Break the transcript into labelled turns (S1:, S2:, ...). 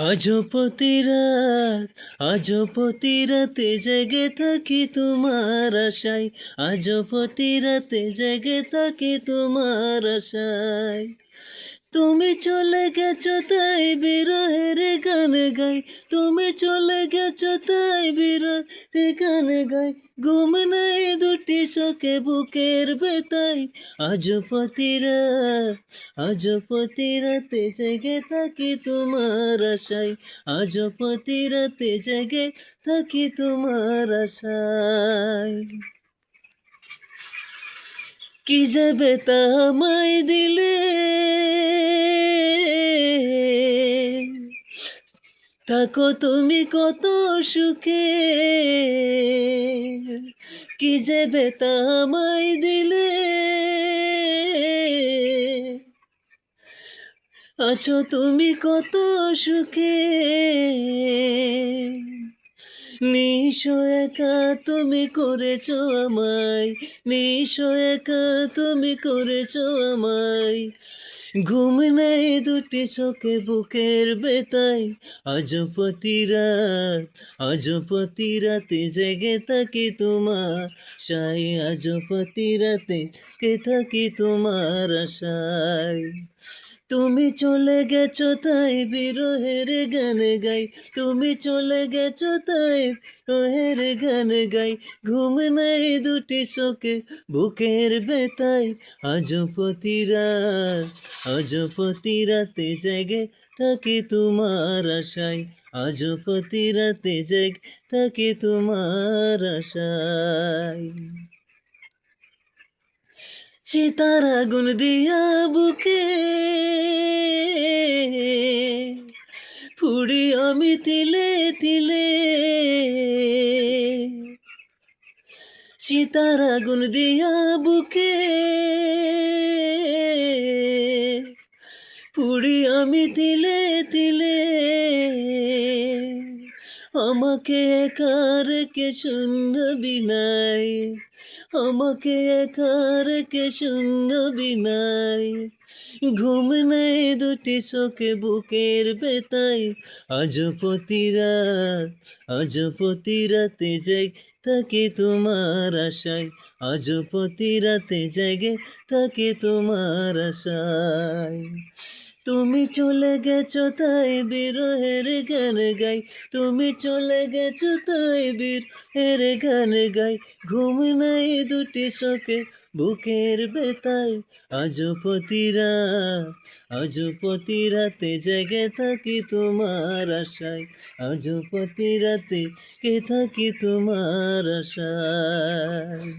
S1: আজও প্রতি রাতে জেগে থাকি তোমার আশায়, আজও প্রতি রাতে জেগে থাকি তোমার আশায়। তুমি চলে গেছো তাই বিরহের গান গাই, তুমি চলে গেছো তাই বিরহের গান গাই। ঘুম নাই দুটি চোখে বুকের ব্যথায়, আজও প্রতি রাতে জেগে থাকি তোমার আশায়, আজও প্রতি রাতে জেগে থাকি তোমার আশায়। কি যে ব্যথা আমায় দিলে, থাকো তুমি কত সুখে। কি যে ব্যথা আমায় দিলে, আছো তুমি কত সুখে। নিশো একা তুমি করেছো আমায়, নিশো একা তুমি করেছো আমায়। ঘুম নেই দুটি চোখে বুকের ব্যথায়, আজও প্রতি রাতে জেগে থাকি তোমার আশায়, আজও প্রতি রাতে কে থাকি তোমার আশায়। তুমি চলে গেছো তাই বিরহের গান গাই, তুমি চলে গেছো তাই বিরহের গান গাই। ঘুম নাই দুটি চোখে বুকের ব্যথায়, আজও প্রতি রাতে জেগে থাকি তোমার আশায়, আজও প্রতি রাতে জেগে থাকি তোমার আশায়। চিতার আগুন দিয়া বুকে পুড়ি আমি তিলে তিলে, চিতার আগুন দিয়া বুকে পুড়ি আমি তিলে তিলে। আমাকে একা রেখে শূন্য বিনাই, আমাকে একা রেখে শূন্য বিনাই। ঘুম নেই দুটি চোখে বুকের ব্যথায়, আজও প্রতি রাতে জেগে থাকি তোমার আশায়, আজও প্রতি রাতে জেগে থাকি তোমার আশায়। তুমি চলে গেছো তাই বিরহের গান গাই, তুমি চলে গেছো তাই বিরহের গান গাই। ঘুম নাই দুটি চোখে বুকের ব্যথায়, আজও প্রতি রাতে জেগে থাকি তোমার আশায়, আজও প্রতি রাতে কে থাকি তোমার আশায়।